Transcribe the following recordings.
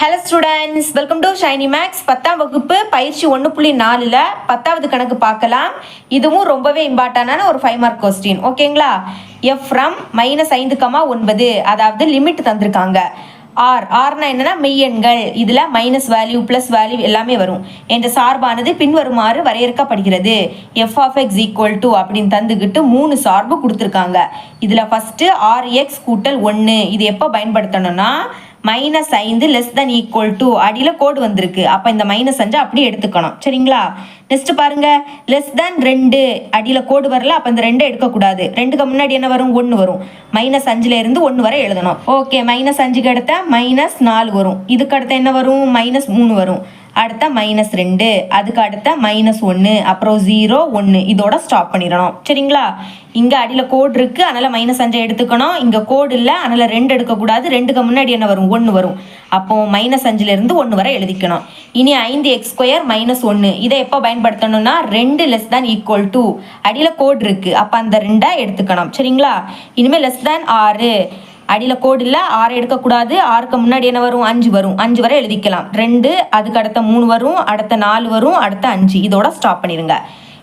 Hello students, welcome to Shiny Maths. 10ஆம் வகுப்பு பயிற்சி 1.4ல் 10வது கணக்கு பார்க்கலாம். இதுவும் ரொம்பவே இம்பார்ட்டண்டான ஒரு 5 மார்க் கொஸ்டின். ஓகேங்களா? எஃப் ஃப்ரம் -5,9 அதாவது லிமிட் தந்திருக்காங்க. ஆர்னா என்னன்னா மெய்யெண்கள், இதுல மைனஸ் வேல்யூ பிளஸ் வேல்யூ எல்லாமே வரும் என்ற சார்பானது பின்வருமாறு வரையறுக்கப்படுகிறது. F of X equal to அப்படின்னு தந்துக்கிட்டு 3 சார்பு கொடுத்துருக்காங்க. இதுல ஃபர்ஸ்ட் ஆர்எக்ஸ் கூட்டல் 1 இது எப்போ பயன்படுத்தணும்னா -5 லெஸ் தென் ஈக்குவல் டு அடியில் கோடு வந்திருக்கு. அப்போ இந்த -5 அப்படியே எடுத்துக்கணும். சரிங்களா? நெக்ஸ்ட் பாருங்க, லெஸ் தென் 2 அடியில் கோடு வரல, அப்போ இந்த 2 எடுக்கக்கூடாது. 2க்கு முன்னாடி என்ன வரும்? 1 வரும். -5ல இருந்து 1 வரை எழுதணும். ஓகே, -5க்கு அடுத்த -4 வரும். இதுக்கு அடுத்த என்ன வரும்? -3 வரும். அடுத்த -2, அதுக்கு அடுத்த -1, அப்புறம் 0 1 இதோட ஸ்டாப் பண்ணிடணும். சரிங்களா? இங்க அடியில கோடு இருக்கு, அதனால -5 எடுத்துக்கணும். இங்க கோடு இல்லை, அதனால 2 எடுக்கக்கூடாது. 2க்கு முன்னாடி என்ன வரும்? 1 வரும். அப்போ -5ல இருந்து 1 வரை எழுதிக்கணும். இனி 5x² -1 இதை எப்போ பயன்படுத்தணும்னா 2 லெஸ் தேன் ஈக்குவல் டு அடியில கோடு இருக்கு, அப்ப அந்த 2 எடுத்துக்கணும். சரிங்களா? இனிமேல் லெஸ் தேன் 6 அடியில் கோடு இல்லை, 6 எடுக்கக்கூடாது. 6க்கு முன்னாடி என்ன வரும்? 5 வரும். 5 வரை எழுதிக்கலாம். 2 அதுக்கு அடுத்த 3 வரும், அடுத்த 4 வரும், அடுத்த 5 இதோட ஸ்டாப் பண்ணிடுங்க.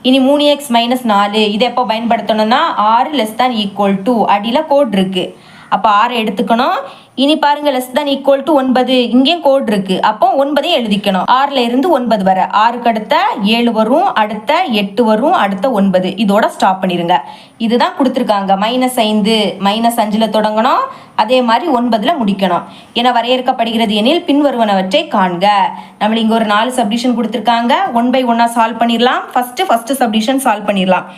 இனி 3x - 4 இதை எப்போ பயன்படுத்தணும்னா 6 லெஸ் தேன் ஈக்குவல் டு அடியில் கோடு இருக்கு, அப்போ 6 எடுத்துக்கணும். இனி பாருங்க, லெஸ் தேன் ஈக்குவல் டு 9 இங்கேயும் கோடு இருக்கு, அப்போ 9 எழுதிக்கணும். 6ல இருந்து 9 வரை. 6க்கு அடுத்த 7 வரும், அடுத்த 8 வரும், அடுத்த 9 இதோட ஸ்டாப் பண்ணிருங்க. இதுதான் கொடுத்துருக்காங்க. -5ல தொடங்கணும், அதே மாதிரி 9ல முடிக்கணும் என வரையறுக்கப்படுகிறது எனில் பின்வருவனவற்றை காண்க. நம்மள இங்க ஒரு 4 சப்டிஷன் கொடுத்துருக்காங்க. 1 by 1 சால்வ் பண்ணிடலாம். ஃபர்ஸ்ட் சப்டிஷன் சால்வ் பண்ணிடலாம்.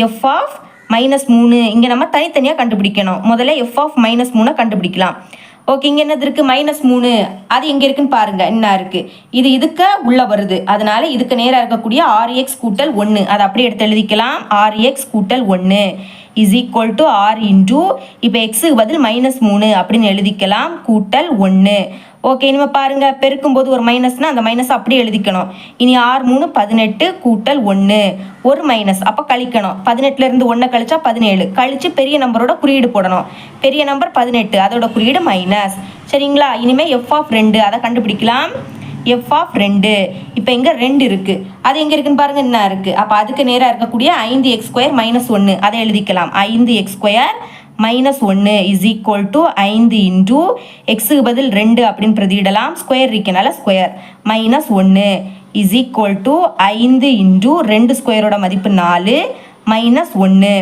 எஃப் ஆஃப் -3 இங்க நம்ம தனித்தனியா கண்டுபிடிக்கணும். முதல்ல எஃப் ஆஃப் -3 கண்டுபிடிக்கலாம். ஓகே, இங்க என்னது இருக்கு? -3 அது எங்க இருக்குன்னு பாருங்க. என்ன இருக்கு? இதுக்கு உள்ள வருது, அதனால இதுக்கு நேரா இருக்கக்கூடிய RX கூட்டல் 1 அதை அப்படியே எடுத்து எழுதிக்கலாம். RX கூட்டல் 1 is equal to R into இப்போ எக்ஸுக்கு பதில் -3 அப்படின்னு எழுதிக்கலாம் கூட்டல் 1. ஓகே, இனிமே பாருங்க, பெருக்கும் போது ஒரு மைனஸ்னா அந்த மைனஸ் அப்படியே எழுதிக்கணும். இனி 6 3 18 கூட்டல் 1 ஒரு மைனஸ், அப்போ கழிக்கணும். 18ல இருந்து 1 கழிச்சா 17, கழிச்சு பெரிய நம்பரோட குறியீடு போடணும். பெரிய நம்பர் 18, அதோட குறியீடு மைனஸ். சரிங்களா? இனிமே எஃப் ஆஃப் 2 அதை கண்டுபிடிக்கலாம். எஃப் ஆஃப் 2 இப்போ இங்கே 2 இருக்கு, அது எங்கே இருக்குன்னு பாருங்க. என்ன இருக்கு? அப்போ அதுக்கு நேராக இருக்கக்கூடிய 5x² -1 அதை எழுதிக்கலாம். 5x² -1 is equal to 5 into எக்ஸுக்கு பதில் 2 அப்படின்னு பிரதியிடலாம். ஸ்கொயர் இருக்கனால square -1 is equal to 5 into 2 ஸ்கொயரோட மதிப்பு 4 -1.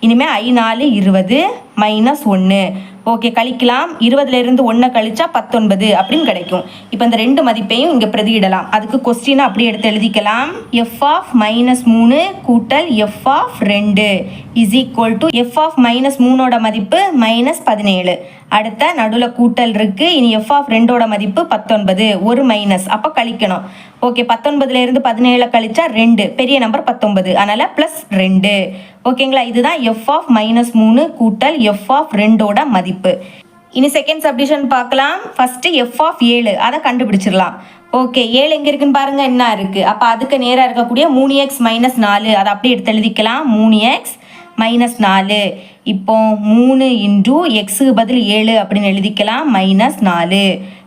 இனிமேல் I4 20 -1. ஓகே, கழிக்கலாம். 20ல இருந்து 1 கழிச்சா 19 அப்படின்னு கிடைக்கும். இப்போ இந்த 2 மதிப்பையும் இங்கே பிரதியிடலாம். அதுக்கு கொஸ்டினை அப்படியே எடுத்து எழுதிக்கலாம். எஃப் ஆஃப் -3 கூட்டல் F of 2 is equal to F of -3ஓட மதிப்பு -17. அடுத்த நடுவில் கூட்டல் இருக்கு. இனி எஃப் ஆஃப் 2ஓட மதிப்பு 19, ஒரு மைனஸ், அப்போ கழிக்கணும். ஓகே, 19ல இருந்து 17 கழிச்சா 2 பெரிய நம்பர் 19, அதனால +2. ஓகேங்களா? இதுதான் எஃப் ஆஃப் -3 கூட்டல் எஃப் ஆஃப் 2ஓட மதிப்பு. இனி செகண்ட் சப்டிஷன் பார்க்கலாம். ஃபர்ஸ்ட் எஃப் ஆஃப் 7 அதை கண்டுபிடிச்சிடலாம். ஓகே, 7 எங்க இருக்குன்னு பாருங்க. என்ன இருக்கு? அப்போ அதுக்கு நேராக இருக்கக்கூடிய 3x - 4 அதை அப்படியே எடுத்து எழுதிக்கலாம். 3x -4 இப்போ 3 இன்டூ எக்ஸுக்கு பதில் 7 அப்படின்னு எழுதிக்கலாம். -4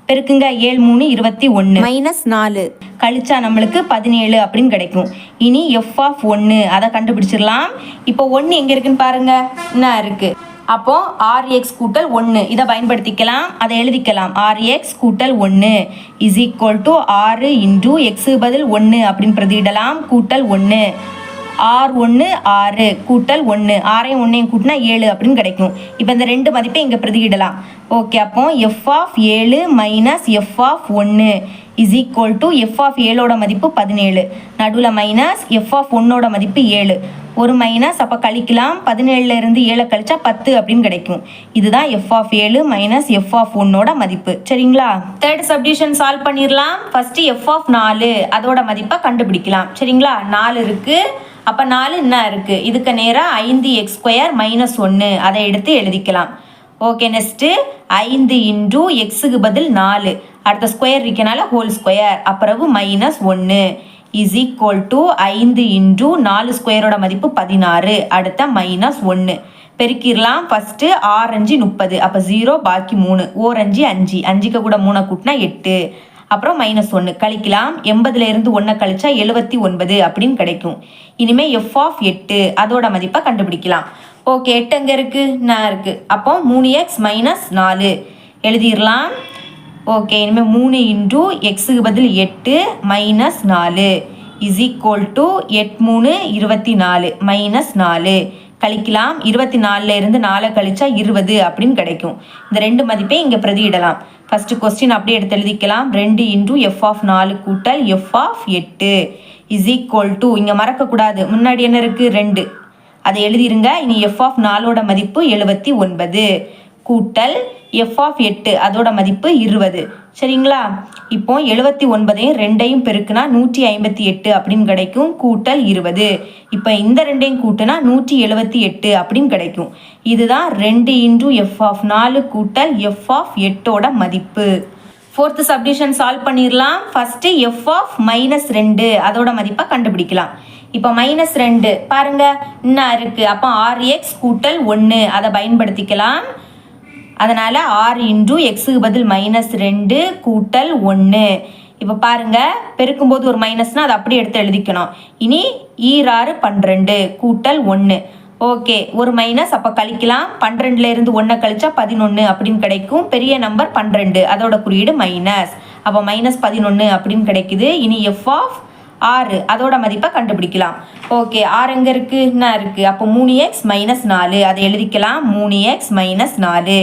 பெருக்குங்க. 7 3 21 -4 கழிச்சா நம்மளுக்கு 17 அப்படின்னு கிடைக்கும். இனி எஃப் ஆஃப் 1 அதை கண்டுபிடிச்சிடலாம். இப்போ 1 எங்க இருக்குன்னு பாருங்க. என்ன இருக்கு? அப்போ RX கூட்டல் 1 இதை பயன்படுத்திக்கலாம். அதை எழுதிக்கலாம். RX கூட்டல் 1 இஸ் ஈக்குவல் டு 6 இன்டூ எக்ஸுக்கு பதில் 1 அப்படின்னு பிரதியிடலாம். கூட்டல் 1 R1 6 கூட்டல் 1 6ஐயும் 1ஐயும் கூட்டினா 7 அப்படின்னு கிடைக்கும். இப்போ இந்த 2 மதிப்பை இங்கே பிரதியிடலாம். ஓகே, அப்போ F of 7 minus F of 1 is equal to F of 7ஓட மதிப்பு 17, நடுவில் மைனஸ் எஃப் ஆஃப் 1ஓட மதிப்பு 7, ஒரு மைனஸ், அப்போ கழிக்கலாம். 17ல இருந்து 7 கழிச்சா 10 அப்படின்னு கிடைக்கும். இதுதான் F of 7 minus F of 1ஓட மதிப்பு. சரிங்களா? தேர்ட் சப்டிஷன் சால்வ் பண்ணிடலாம். ஃபர்ஸ்ட் எஃப் ஆஃப் 4 அதோட மதிப்பை கண்டுபிடிக்கலாம். சரிங்களா? 4 இருக்கு, அப்போ 4 என்ன இருக்கு? இதுக்கு நேராக 5x² -1 அதை எடுத்து எழுதிக்கலாம். ஓகே, நெக்ஸ்ட்டு 5 இன்டூ எக்ஸுக்கு பதில் 4 அடுத்த ஸ்கொயர் இருக்கனால ஹோல் ஸ்கொயர், அப்புறம் -1 இஸ் ஈக்குவல் டு 5 இன்டூ 4 ஸ்கொயரோட மதிப்பு 16 அடுத்த -1 பெருக்கிடலாம். ஃபஸ்ட்டு 6 5 30, அப்போ 0 பாக்கி 3, 4 5 5, 5க்கு கூட 3 கூட்டினா 8, அப்புறம் -1 கழிக்கலாம். 80லேருந்து 1 கழிச்சா 79 அப்படின்னு கிடைக்கும். இனிமேல் எஃப் ஆஃப் 8 அதோட மதிப்பை கண்டுபிடிக்கலாம். ஓகே, 8 எங்கே இருக்குது? நான் இருக்குது. அப்போ 3x - 4 எழுதிடலாம். ஓகே, இனிமேல் 3 இன்டூ எக்ஸுக்கு பதில் 8 - 4 இஸ் ஈக்குவல் டு 8 3 24 -4 கழிக்கலாம். 24லேருந்து 4 கழிச்சா 20 அப்படின்னு கிடைக்கும். இந்த ரெண்டு மதிப்பையும் இங்கே பிரதியிடலாம். ஃபஸ்ட்டு கொஸ்டின் அப்படியே எடுத்து எழுதிக்கலாம். 2 இன்டூ எஃப் ஆஃப் 4 கூட்டல் F of 8 is equal to, இங்கே மறக்கக்கூடாது, முன்னாடி என்ன இருக்குது? 2, அதை எழுதிருங்க. இனி எஃப் ஆஃப் 4ஓட மதிப்பு 79 கூட்டல் எஃப் ஆஃப் 8 அதோட மதிப்பு 20. சரிங்களா? இப்போ 79ஐயும் 2ஐயும் பெருக்குனா 158 அப்படின்னு கிடைக்கும், கூட்டல் 20. இப்போ இந்த ரெண்டையும் கூட்டினா 178 அப்படின்னு கிடைக்கும். இதுதான் 2 இன்டூ எஃப் ஆஃப் 4 கூட்டல் எஃப் ஆஃப் 8ஓட மதிப்பு. ஃபோர்த்து சப்டிஷன் சால்வ் பண்ணிடலாம். ஃபஸ்ட்டு எஃப் ஆஃப் -2 அதோட மதிப்பை கண்டுபிடிக்கலாம். இப்போ -2 பாருங்க என்ன இருக்குது? அப்போ 6x கூட்டல் 1 அதை பயன்படுத்திக்கலாம். அதனால் 6 இன்டூ எக்ஸுக்கு பதில் -2 கூட்டல் 1. இப்போ பாருங்கள், பெருக்கும்போது ஒரு மைனஸ்னால் அதை அப்படியே எடுத்து எழுதிக்கணும். இனி 6 12 கூட்டல் 1. ஓகே, ஒரு மைனஸ், அப்போ கழிக்கலாம். 12லேருந்து 1 கழிச்சா 11 அப்படின்னு கிடைக்கும். பெரிய நம்பர் 12, அதோட குறியீடு மைனஸ். அப்போ -11 அப்படின்னு கிடைக்குது. இனி எஃப் ஆஃப் 6 அதோட மதிப்பை கண்டுபிடிக்கலாம். ஓகே, 6 எங்கே இருக்குது? என்ன இருக்குது? அப்போ 3x - 4 அதை எழுதிக்கலாம். 3x - 4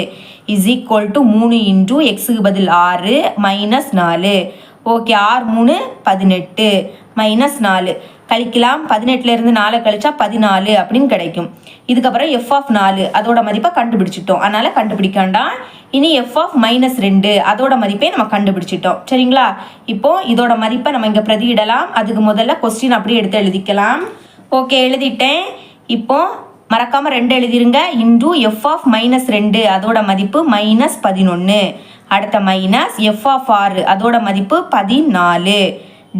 is equal to 3 into எக்ஸுக்கு பதில் 6 -4. ஓகே, 6 3 18 -4 கழிக்கலாம். 18லேருந்து 4 கழிச்சா 14 அப்படின்னு கிடைக்கும். இதுக்கப்புறம் எஃப் ஆஃப் 4 அதோட மதிப்பை கண்டுபிடிச்சிட்டோம், அதனால் கண்டுபிடிக்க வேண்டாம். இனி எஃப் ஆஃப் -2 அதோட மதிப்பை நம்ம கண்டுபிடிச்சிட்டோம். சரிங்களா? இப்போ இதோட மதிப்பை நம்ம இங்கே பிரதியிடலாம். அதுக்கு முதல்ல கொஸ்டின் அப்படியே எடுத்து எழுதிக்கலாம். ஓகே, எழுதிட்டேன். இப்போ மறக்காமல் 2 எழுதிருங்க. இன்டூ எஃப் ஆஃப் -2 அதோட மதிப்பு -11. அடுத்த மைனஸ் எஃப் ஆஃப் 6 அதோட மதிப்பு 14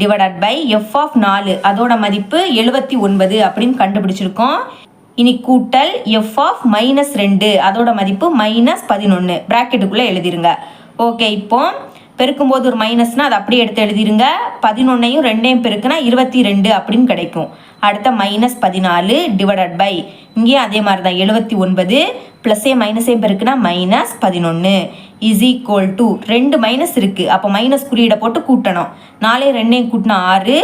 டிவைடட் பை எஃப் ஆஃப் 4 அதோட மதிப்பு 79 அப்படின்னு கண்டுபிடிச்சிருக்கோம். இனி கூட்டல் எஃப் ஆஃப் -2 அதோட மதிப்பு -11 ப்ராக்கெட்டுக்குள்ளே எழுதிருங்க. ஓகே, இப்போ பெருக்கும்போது ஒரு மைனஸ்னால் அதை அப்படியே எடுத்து எழுதிருங்க. 11ஐயும் 2ஐயும் பெருக்குனா 22 அப்படின்னு கிடைக்கும். அடுத்த -14 டிவைடட் பை இங்கேயும் அதே மாதிரி தான் 79 ப்ளஸ்ஸே மைனஸையும் பெருக்குனா -11 இஸ் ஈக்குவல் டு 2 மைனஸ் இருக்குது, அப்போ மைனஸ் குறியீடை போட்டு கூட்டணும். 4 2ஐயும் கூட்டினா 6,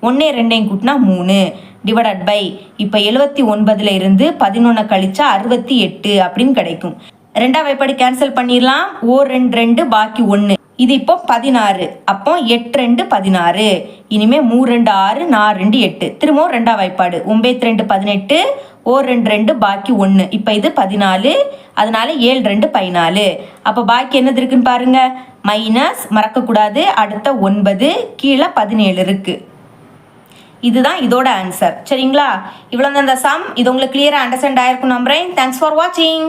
1 2ஐயும் கூட்டினா 3 டிவைடட் பை இப்போ 79ல் இருந்து 11 கழிச்சா 68 அப்படின்னு கிடைக்கும். 2ஆம் வாய்ப்பாடு கேன்சல் பண்ணிடலாம். 2 2 பாக்கி 1. இது இப்போ 16, அப்போ 8 2 16. இனிமேல் 3 2 6 4 2 8. திரும்பவும் 2ஆம் வாய்ப்பாடு 9 2 18, 2 2 பாக்கி 1. இப்போ இது 14, அதனால 7 2 14. அப்போ பாக்கி என்னது இருக்குன்னு பாருங்க, மைனஸ் மறக்கக்கூடாது. அடுத்த 9 கீழே 17 இருக்கு. இதுதான் இதோட ஆன்சர். சரிங்களா? இவ்வளோ தான் இந்த சம். இது உங்களுக்கு கிளியராக அண்டர்ஸ்டாண்ட் ஆயிருக்கும் நம்புறேன். தேங்க்ஸ் ஃபார் வாட்சிங்.